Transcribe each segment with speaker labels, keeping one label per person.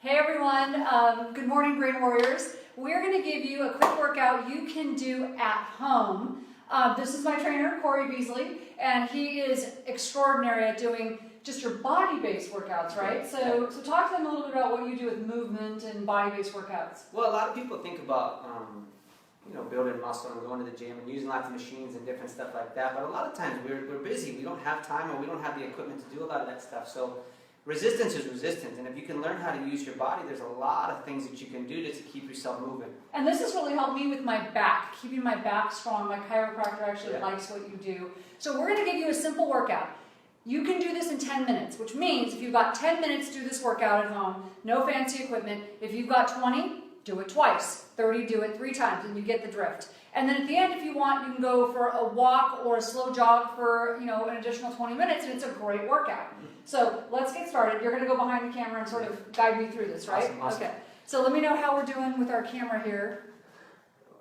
Speaker 1: Hey everyone, good morning Brain Warriors. We're going to give you a quick workout you can do at home. This is my trainer, Corey Beasley, and he is extraordinary at doing just your body-based workouts, right? So talk to them a little bit about what you do with movement and body-based workouts.
Speaker 2: Well, a lot of people think about, building muscle and going to the gym and using lots of machines and different stuff like that. But a lot of times we're busy. We don't have time or we don't have the equipment to do a lot of that stuff. So resistance is resistance. And if you can learn how to use your body, there's a lot of things that you can do to keep yourself moving.
Speaker 1: And this has really helped me with my back, keeping my back strong. My chiropractor actually likes what you do. So we're going to give you a simple workout. You can do this in 10 minutes, which means if you've got 10 minutes, do this workout at home. No fancy equipment. If you've got 20, do it twice. 30, do it 3 times, and you get the drift. And then at the end, if you want, you can go for a walk or a slow jog for an additional 20 minutes, and it's a great workout. So let's get started. You're going to go behind the camera and sort of guide me through this, right?
Speaker 2: Awesome.
Speaker 1: Okay. So let me know how we're doing with our camera here.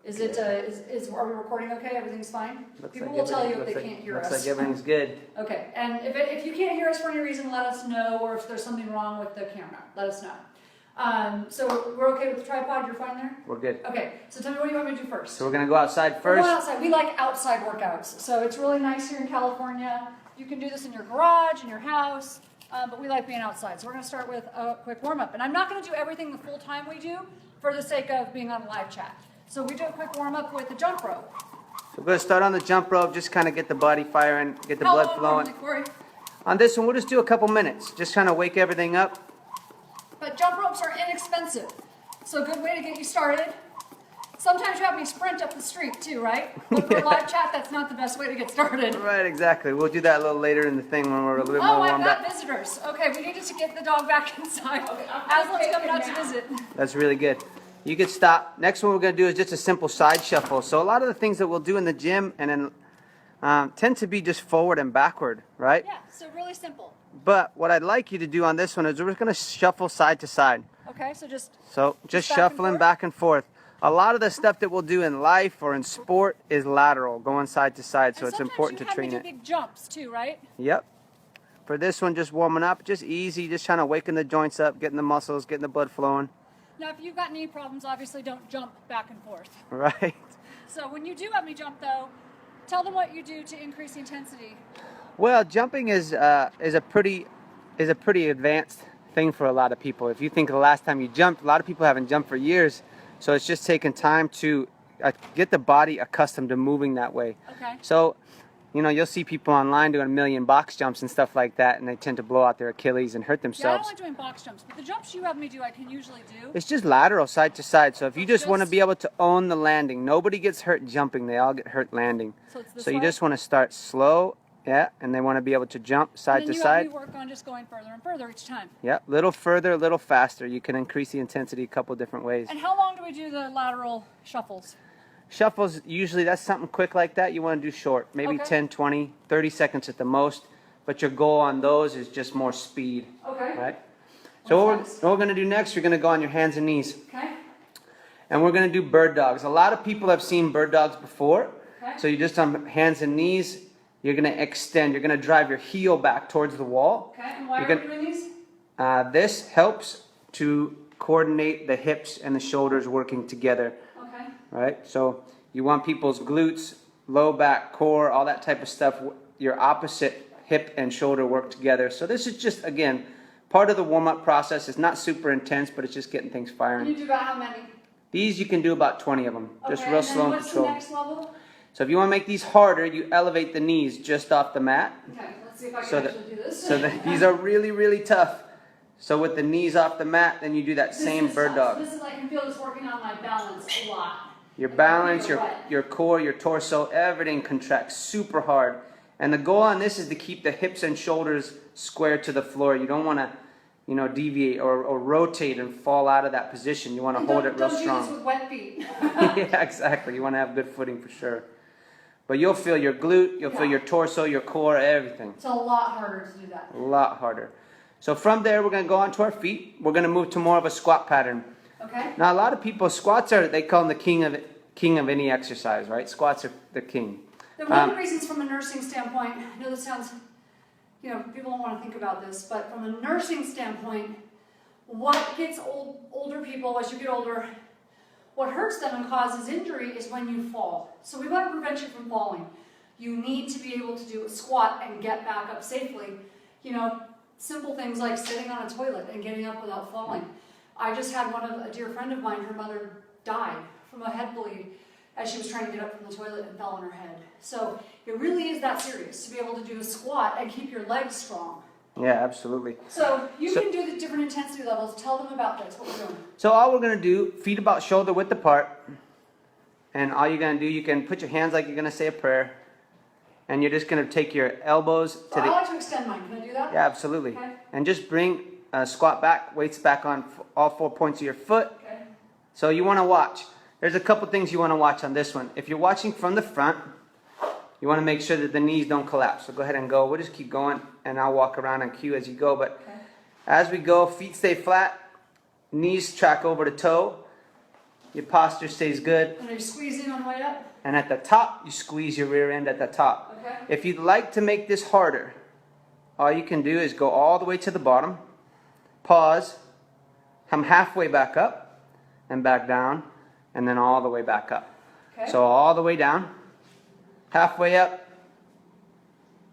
Speaker 1: Are we recording okay? Everything's fine? People will tell you if they can't hear us.
Speaker 2: Looks like everything's good.
Speaker 1: Okay, and if you can't hear us for any reason, let us know, or if there's something wrong with the camera, let us know. So we're okay with the tripod? You're fine there?
Speaker 2: We're good.
Speaker 1: Okay, so tell me what you want me to do first.
Speaker 2: So we're going to go outside
Speaker 1: We're
Speaker 2: first.
Speaker 1: going outside. We like outside workouts. So it's really nice here in California. You can do this in your garage, in your house, but we like being outside. So we're going to start with a quick warm-up. And I'm not going to do everything the full time we do for the sake of being on a live chat. So we do a quick warm-up with the jump rope.
Speaker 2: So we're going to start on the jump rope, just kind of get the body firing, get the
Speaker 1: How
Speaker 2: blood
Speaker 1: long
Speaker 2: flowing.
Speaker 1: normally, Corey?
Speaker 2: On this one, we'll just do a couple minutes. Just kind of wake everything up.
Speaker 1: But jump ropes are inexpensive, so a good way to get you started. Sometimes you have me sprint up the street too, right? But for live chat, that's not the best way to get started.
Speaker 2: Right, exactly. We'll do that a little later in the thing when we're a little more
Speaker 1: I've
Speaker 2: warmed
Speaker 1: got
Speaker 2: up.
Speaker 1: visitors. Okay, we needed to get the dog back inside. Aslan's coming out to visit.
Speaker 2: That's really good. You could stop. Next one we're going to do is just a simple side shuffle. So a lot of the things that we'll do in the gym and tend to be just forward and backward, right?
Speaker 1: Yeah, so really simple.
Speaker 2: But what I'd like you to do on this one is we're going to shuffle side to side.
Speaker 1: Okay, so just
Speaker 2: shuffling back and forth. A lot of the stuff that we'll do in life or in sport is lateral, going side to side, so it's important to train it.
Speaker 1: Sometimes you have me do big jumps too, right?
Speaker 2: Yep. For this one, just warming up, just easy, just trying to waken the joints up, getting the muscles, getting the blood flowing.
Speaker 1: Now, if you've got knee problems, obviously don't jump back and forth.
Speaker 2: Right.
Speaker 1: So when you do have me jump, though, tell them what you do to increase the intensity.
Speaker 2: Well, jumping is a pretty advanced thing for a lot of people. If you think of the last time you jumped, a lot of people haven't jumped for years, so it's just taking time to get the body accustomed to moving that way.
Speaker 1: Okay.
Speaker 2: So, you'll see people online doing 1,000,000 box jumps and stuff like that, and they tend to blow out their Achilles and hurt
Speaker 1: Yeah, I
Speaker 2: themselves.
Speaker 1: don't like doing box jumps, but the jumps you have me do, I can usually do.
Speaker 2: It's just lateral, side to side. So if you just want to be able to own the landing, nobody gets hurt jumping. They all get hurt landing.
Speaker 1: So it's this
Speaker 2: So you
Speaker 1: way?
Speaker 2: just want to start slow, and they want to be able to jump side to
Speaker 1: And then
Speaker 2: side.
Speaker 1: you have me work on just going further and further each time.
Speaker 2: Yeah, little further, a little faster. You can increase the intensity a couple different ways.
Speaker 1: And how long do we do the lateral shuffles?
Speaker 2: Shuffles, usually that's something quick like that. You want to do short, maybe
Speaker 1: Okay.
Speaker 2: 10, 20, 30 seconds at the most. But your goal on those is just more speed.
Speaker 1: Okay.
Speaker 2: Right? So what we're going to do next, you're going to go on your hands and knees.
Speaker 1: Okay.
Speaker 2: And we're going to do bird dogs. A lot of people have seen bird dogs before.
Speaker 1: Okay.
Speaker 2: So you're just on hands and knees. You're going to extend. You're going to drive your heel back towards the wall.
Speaker 1: Okay, and why
Speaker 2: You're
Speaker 1: are we doing these?
Speaker 2: This helps to coordinate the hips and the shoulders working together.
Speaker 1: Okay.
Speaker 2: Right? So you want people's glutes, low back, core, all that type of stuff. Your opposite hip and shoulder work together. So this is just, again, part of the warm-up process. It's not super intense, but it's just getting things
Speaker 1: Can
Speaker 2: firing.
Speaker 1: you do about how many?
Speaker 2: These you can do about 20 of them. Just
Speaker 1: Okay,
Speaker 2: real
Speaker 1: and then
Speaker 2: slow and
Speaker 1: what's
Speaker 2: controlled.
Speaker 1: the next level?
Speaker 2: So if you want to make these harder, you elevate the knees just off the mat.
Speaker 1: Okay, let's see if I can
Speaker 2: So
Speaker 1: actually do this.
Speaker 2: these are really, really tough. So with the knees off the mat, then you do that
Speaker 1: This
Speaker 2: same
Speaker 1: is
Speaker 2: bird
Speaker 1: tough.
Speaker 2: dog.
Speaker 1: So this is, I can feel this working on my balance a lot.
Speaker 2: Your balance,
Speaker 1: You're right.
Speaker 2: your core, your torso, everything contracts super hard. And the goal on this is to keep the hips and shoulders square to the floor. You don't want to, deviate or rotate and fall out of that position. You want to hold it real
Speaker 1: Don't
Speaker 2: strong.
Speaker 1: do this with wet feet.
Speaker 2: Yeah, exactly. You want to have good footing for sure. But you'll feel your glute, you'll feel your torso, your core, everything.
Speaker 1: It's a lot harder to do that.
Speaker 2: A lot harder. So from there, we're going to go onto our feet. We're going to move to more of a squat pattern.
Speaker 1: Okay.
Speaker 2: Now, a lot of people, squats they call them the king of any exercise, right? Squats are the king.
Speaker 1: One of the reasons from a nursing standpoint, I know this sounds, people don't want to think about this, but from a nursing standpoint, what gets older people, as you get older, what hurts them and causes injury is when you fall. So we want to prevent you from falling. You need to be able to do a squat and get back up safely. You know, simple things like sitting on a toilet and getting up without falling. I just had a dear friend of mine, her mother died from a head bleed as she was trying to get up from the toilet and fell on her head. So it really is that serious to be able to do a squat and keep your legs strong.
Speaker 2: Yeah, absolutely.
Speaker 1: So you can do the different intensity levels. Tell them about this, what we're doing.
Speaker 2: So all we're going to do, feet about shoulder width apart. And all you're going to do, you can put your hands like you're going to say a prayer. And you're just going to take your elbows to
Speaker 1: I like to extend mine. Can I do that?
Speaker 2: Yeah, absolutely.
Speaker 1: Okay.
Speaker 2: And just bring squat back, weights back on all 4 points of your foot.
Speaker 1: Okay.
Speaker 2: So you want to watch. There's a couple things you want to watch on this one. If you're watching from the front, you want to make sure that the knees don't collapse. So go ahead and go. We'll just keep going, and I'll walk around and cue as you go. But
Speaker 1: Okay.
Speaker 2: as we go, feet stay flat, knees track over to toe. Your posture stays good.
Speaker 1: And are you squeezing on the way up?
Speaker 2: And at the top, you squeeze your rear end at the top.
Speaker 1: Okay.
Speaker 2: If you'd like to make this harder, all you can do is go all the way to the bottom, pause, come halfway back up, and back down, and then all the way back up.
Speaker 1: Okay.
Speaker 2: So all the way down, halfway up,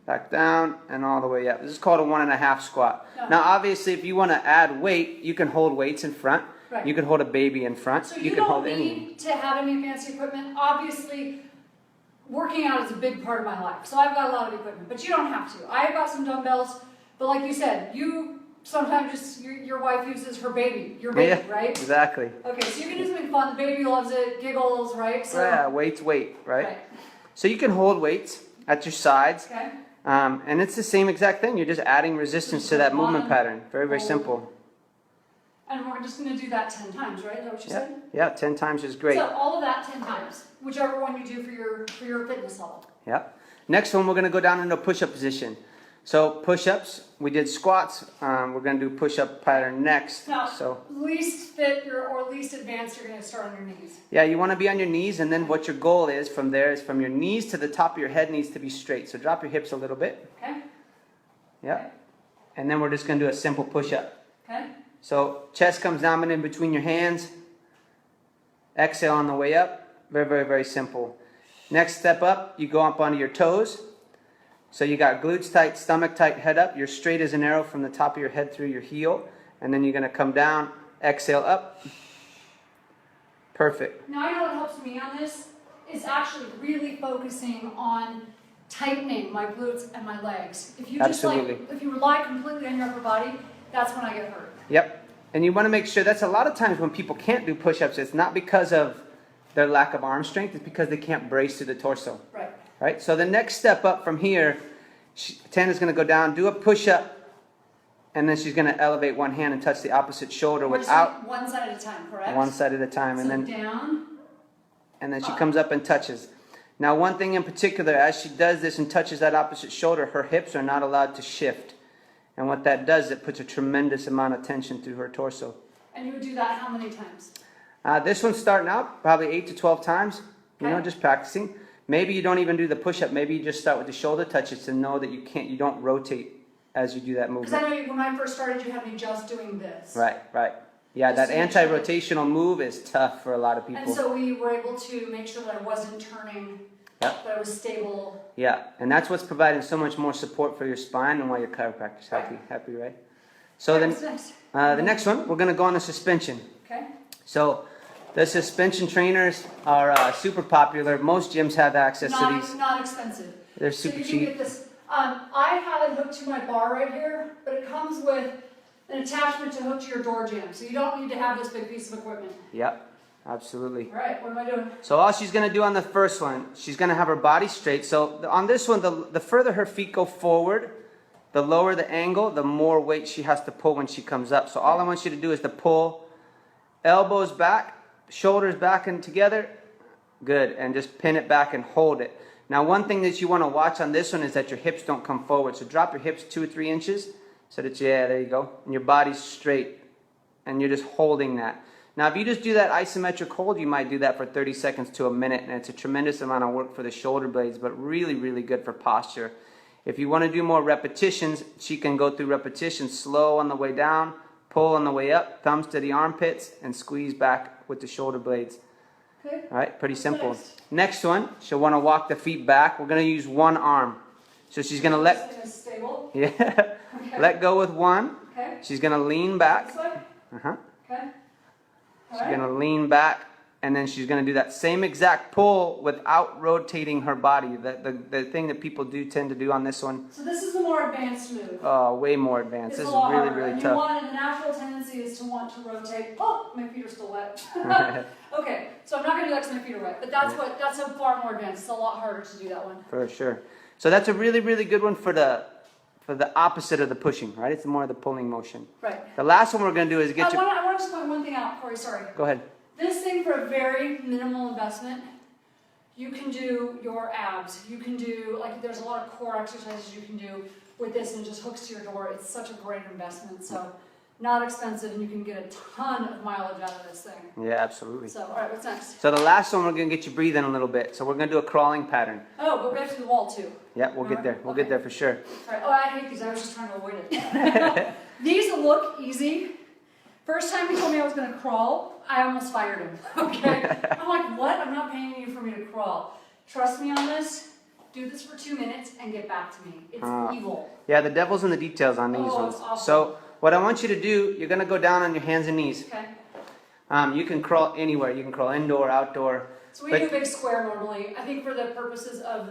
Speaker 2: back down, and all the way up. This is called a 1.5 squat.
Speaker 1: No.
Speaker 2: Now obviously if you want to add weight, you can hold weights in front.
Speaker 1: Right.
Speaker 2: You can hold a baby in front.
Speaker 1: So you
Speaker 2: can
Speaker 1: don't
Speaker 2: hold
Speaker 1: need to have any fancy equipment. Obviously, working out is a big part of my life. So I've got a lot of equipment, but you don't have to. I've got some dumbbells, but like you said, you sometimes just, your wife uses her baby, your baby,
Speaker 2: Yeah,
Speaker 1: right?
Speaker 2: exactly.
Speaker 1: Okay, so you can do something fun. The baby loves it, giggles, right? So,
Speaker 2: Yeah, weight, right?
Speaker 1: right.
Speaker 2: So you can hold weights at your sides.
Speaker 1: Okay.
Speaker 2: And it's the same exact thing. You're just adding resistance to that movement pattern. Very, very
Speaker 1: Hold.
Speaker 2: simple.
Speaker 1: And we're just going to do that 10 times, right? Is that what you
Speaker 2: Yeah,
Speaker 1: said?
Speaker 2: yeah, 10 times is great.
Speaker 1: So all of that 10 times, whichever one you do for your fitness level.
Speaker 2: Yeah. Next one, we're going to go down into a push-up position. So push-ups, we did squats. We're going to do push-up pattern next.
Speaker 1: Now,
Speaker 2: So
Speaker 1: least fit or least advanced, you're going to start on your knees.
Speaker 2: yeah, you want to be on your knees, and then what your goal is from there is from your knees to the top of your head needs to be straight. So drop your hips a little bit.
Speaker 1: Okay?
Speaker 2: Yeah.
Speaker 1: Okay.
Speaker 2: And then we're just going to do a simple push-up.
Speaker 1: Okay?
Speaker 2: So chest comes down and in between your hands. Exhale on the way up. Very, very, very simple. Next step up, you go up onto your toes. So you got glutes tight, stomach tight, head up. You're straight as an arrow from the top of your head through your heel. And then you're going to come down, exhale up. Perfect.
Speaker 1: Now, I know what helps me on this is actually really focusing on tightening my glutes and my legs. If you just
Speaker 2: Absolutely.
Speaker 1: if you rely completely on your upper body, that's when I get hurt.
Speaker 2: Yep. And you want to make sure, that's a lot of times when people can't do push-ups, it's not because of their lack of arm strength, it's because they can't brace through the torso.
Speaker 1: Right.
Speaker 2: Right? So the next step up from here, Tana's going to go down, do a push-up, and then she's going to elevate one hand and touch the opposite shoulder
Speaker 1: We're just
Speaker 2: without
Speaker 1: doing one side at a time, correct?
Speaker 2: one side at a time.
Speaker 1: So down.
Speaker 2: And then she comes up and touches. Now one thing in particular, as she does this and touches that opposite shoulder, her hips are not allowed to shift. And what that does, it puts a tremendous amount of tension through her torso.
Speaker 1: And you would do that how many times?
Speaker 2: This one's starting out probably 8 to 12 times,
Speaker 1: Okay.
Speaker 2: just practicing. Maybe you don't even do the push-up. Maybe you just start with the shoulder touches to know that you don't rotate as you do that
Speaker 1: Because I
Speaker 2: movement.
Speaker 1: know when I first started, you had me just doing this.
Speaker 2: Right. Yeah,
Speaker 1: Just
Speaker 2: that
Speaker 1: to make sure that-
Speaker 2: anti-rotational move is tough for a lot of people.
Speaker 1: And so we were able to make sure that I wasn't turning,
Speaker 2: Yep.
Speaker 1: that I was stable.
Speaker 2: Yeah, and that's what's providing so much more support for your spine and why your chiropractor's happy. Happy, right? So then,
Speaker 1: That's nice.
Speaker 2: the next one, we're going to go on the suspension.
Speaker 1: Okay.
Speaker 2: So the suspension trainers are super popular. Most gyms have access to these.
Speaker 1: Not expensive.
Speaker 2: They're
Speaker 1: So
Speaker 2: super
Speaker 1: you can
Speaker 2: cheap.
Speaker 1: get this. I have it hooked to my bar right here, but it comes with an attachment to hook to your door jamb. So you don't need to have this big piece of equipment.
Speaker 2: Yep, absolutely.
Speaker 1: All right, what am I doing?
Speaker 2: So all she's going to do on the first one, she's going to have her body straight. So on this one, the further her feet go forward, the lower the angle, the more weight she has to pull when she comes up. So all I want you to do is to pull elbows back, shoulders back and together. Good. And just pin it back and hold it. Now one thing that you want to watch on this one is that your hips don't come forward. So drop your hips 2 or 3 inches so that, yeah, there you go. And your body's straight. And you're just holding that. Now if you just do that isometric hold, you might do that for 30 seconds to a minute. And it's a tremendous amount of work for the shoulder blades, but really, really good for posture. If you want to do more repetitions, she can go through repetitions slow on the way down, pull on the way up, thumbs to the armpits, and squeeze back with the shoulder blades.
Speaker 1: Okay.
Speaker 2: All right, pretty simple.
Speaker 1: Next.
Speaker 2: Next one, she'll want to walk the feet back. We're going to use one arm. So she's going to
Speaker 1: This thing is stable.
Speaker 2: yeah,
Speaker 1: Okay.
Speaker 2: let go with one.
Speaker 1: Okay.
Speaker 2: She's going to lean back.
Speaker 1: This way.
Speaker 2: Uh-huh.
Speaker 1: Okay. All
Speaker 2: She's
Speaker 1: right.
Speaker 2: going to lean back, and then she's going to do that same exact pull without rotating her body. The thing that people do tend to do on this one,
Speaker 1: So this is the more advanced move.
Speaker 2: way more advanced.
Speaker 1: It's
Speaker 2: This
Speaker 1: a
Speaker 2: is
Speaker 1: lot
Speaker 2: really,
Speaker 1: harder.
Speaker 2: really
Speaker 1: And
Speaker 2: tough.
Speaker 1: the natural tendency is to want to rotate. Oh, my feet are still wet. Okay, so I'm not going to do that because my feet are wet. But that's a far more advanced. It's a lot harder to do that one.
Speaker 2: For sure. So that's a really, really good one for the opposite of the pushing, right? It's more of the pulling motion.
Speaker 1: Right.
Speaker 2: The last one we're going to do is
Speaker 1: I want to just point one thing out, Corey. Sorry.
Speaker 2: Go ahead.
Speaker 1: This thing for a very minimal investment, you can do your abs. You can do, like, there's a lot of core exercises you can do with this, and it just hooks to your door. It's such a great investment. So, not expensive, and you can get a ton of mileage out of this thing.
Speaker 2: Yeah, absolutely.
Speaker 1: So, all right, what's next?
Speaker 2: So the last one, we're going to get you breathing a little bit. So we're going to do a crawling pattern.
Speaker 1: Oh, but we have to do the wall too.
Speaker 2: Yeah, we'll get there. We'll get there for sure.
Speaker 1: All right. Oh, I hate these. I was just trying to avoid it. These look easy. First time he told me I was going to crawl, I almost fired him. Okay? I'm like, what? I'm not paying you for me to crawl. Trust me on this. Do this for 2 minutes and get back to me. It's evil.
Speaker 2: Yeah, the devil's in the details on these ones.
Speaker 1: It's awful.
Speaker 2: So what I want you to do, you're going to go down on your hands and knees.
Speaker 1: Okay.
Speaker 2: You can crawl anywhere. You can crawl indoor, outdoor.
Speaker 1: So we do a big square normally. I think for the purposes of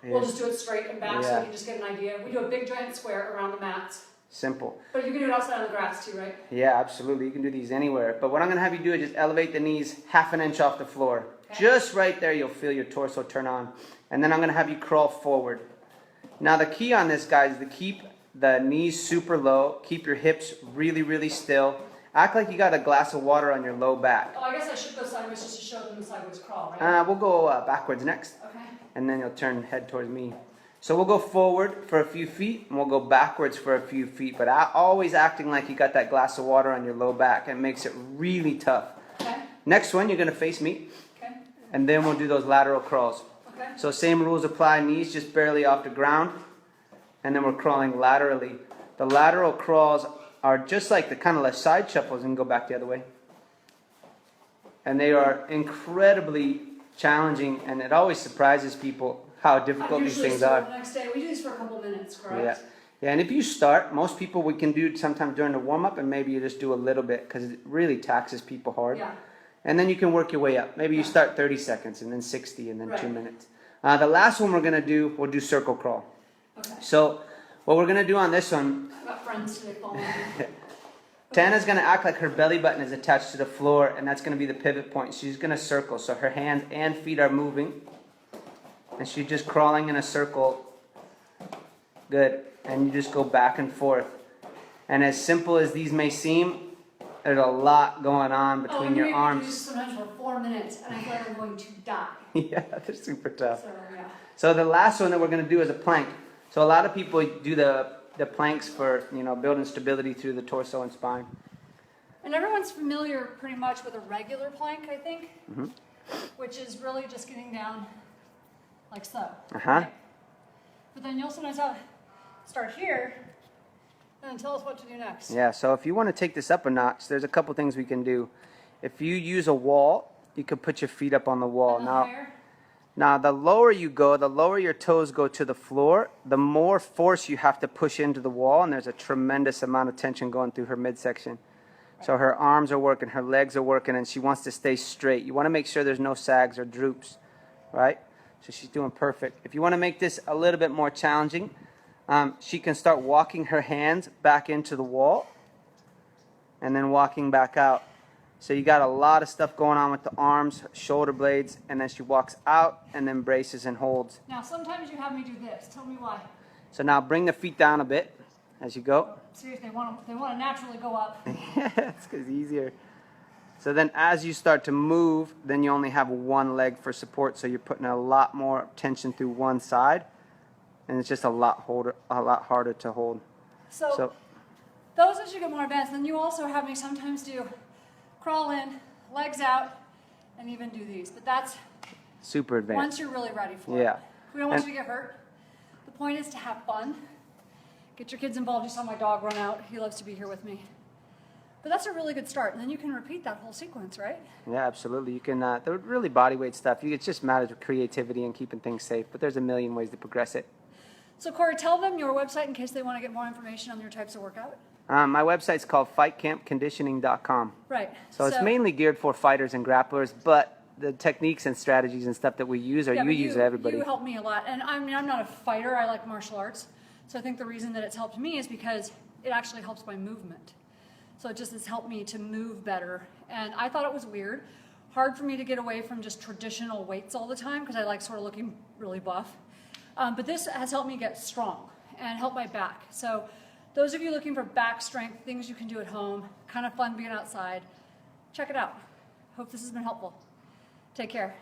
Speaker 1: we'll just do it straight and back so you can just get an idea. We do a big giant square around the mats.
Speaker 2: Simple.
Speaker 1: But you can do it outside on the grass too, right?
Speaker 2: Yeah, absolutely. You can do these anywhere. But what I'm going to have you do is just elevate the knees half an inch off the floor.
Speaker 1: Okay.
Speaker 2: Just right there, you'll feel your torso turn on. And then I'm going to have you crawl forward. Now the key on this, guys, is to keep the knees super low. Keep your hips really, really still. Act like you got a glass of water on your low back.
Speaker 1: Oh, I guess I should go sideways just to show them the sideways crawl, right?
Speaker 2: We'll go backwards next.
Speaker 1: Okay.
Speaker 2: And then you'll turn head towards me. So we'll go forward for a few feet, and we'll go backwards for a few feet, but always acting like you got that glass of water on your low back. It makes it really tough.
Speaker 1: Okay.
Speaker 2: Next one, you're going to face me,
Speaker 1: Okay.
Speaker 2: and then we'll do those lateral crawls.
Speaker 1: Okay.
Speaker 2: So same rules apply, knees just barely off the ground, and then we're crawling laterally. The lateral crawls are just like the kind of like side shuffles, and go back the other way. And they are incredibly challenging, and it always surprises people how difficult these things are.
Speaker 1: The next day. We do these for a couple minutes, correct?
Speaker 2: Yeah. Yeah, and if you start, most people we can do sometimes during the warm-up, and maybe you just do a little bit because it really taxes people hard.
Speaker 1: Yeah.
Speaker 2: And then you can work your way up. Maybe you start 30 seconds and then 60 and then
Speaker 1: Right.
Speaker 2: 2 minutes. The last one we're going to do, we'll do circle crawl.
Speaker 1: Okay.
Speaker 2: So what we're going to do on this one,
Speaker 1: I've got friends today following me.
Speaker 2: Tana's going to act like her belly button is attached to the floor, and that's going to be the pivot point. She's going to circle, so her hands and feet are moving. And she's just crawling in a circle. Good. And you just go back and forth. And as simple as these may seem, there's a lot going on between your
Speaker 1: Do
Speaker 2: arms.
Speaker 1: this sometimes for 4 minutes, and I feel like I'm going to die.
Speaker 2: Yeah, they're super tough.
Speaker 1: So, yeah.
Speaker 2: So the last one that we're going to do is a plank. So a lot of people do the planks for, building stability through the torso and spine.
Speaker 1: And everyone's familiar pretty much with a regular plank, I think,
Speaker 2: Mhm.
Speaker 1: which is really just getting down like so.
Speaker 2: Uh-huh.
Speaker 1: Right? But then you'll sometimes have start here, and then tell us what to do next.
Speaker 2: Yeah, so if you want to take this up a notch, there's a couple things we can do. If you use a wall, you could put your feet up on the wall.
Speaker 1: And then higher.
Speaker 2: Now, the lower you go, the lower your toes go to the floor, the more force you have to push into the wall, and there's a tremendous amount of tension going through her midsection. So her arms are working, her legs are working, and she wants to stay straight. You want to make sure there's no sags or droops, right? So she's doing perfect. If you want to make this a little bit more challenging, she can start walking her hands back into the wall and then walking back out. So you got a lot of stuff going on with the arms, shoulder blades, and then she walks out and then braces and holds.
Speaker 1: Now, sometimes you have me do this. Tell me why.
Speaker 2: So now bring the feet down a bit as you go.
Speaker 1: Seriously, they want to naturally go up.
Speaker 2: It's easier. So then as you start to move, then you only have one leg for support, so you're putting a lot more tension through one side, and it's just a lot harder to hold.
Speaker 1: So those as you get more advanced, then you also have me sometimes do crawl in, legs out, and even do these. But that's
Speaker 2: super advanced.
Speaker 1: once you're really ready for
Speaker 2: Yeah.
Speaker 1: it. We don't want you to get hurt. The point is to have fun. Get your kids involved. You saw my dog run out. He loves to be here with me. But that's a really good start. And then you can repeat that whole sequence, right?
Speaker 2: Yeah, absolutely. You can, they're really body weight stuff. It's just matters of creativity and keeping things safe, but there's a million ways to progress it.
Speaker 1: So Corey, tell them your website in case they want to get more information on your types of workout.
Speaker 2: My website's called fightcampconditioning.com.
Speaker 1: Right.
Speaker 2: So it's mainly geared for fighters and grapplers, but the techniques and strategies and stuff that we use use everybody.
Speaker 1: You help me a lot. And I mean, I'm not a fighter. I like martial arts. So I think the reason that it's helped me is because it actually helps my movement. So it just has helped me to move better. And I thought it was weird. Hard for me to get away from just traditional weights all the time because I like sort of looking really buff. But this has helped me get strong and help my back. So those of you looking for back strength, things you can do at home, kind of fun being outside, check it out. Hope this has been helpful. Take care.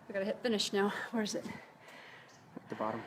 Speaker 1: We gotta hit finish now. Where is it?
Speaker 2: At the bottom.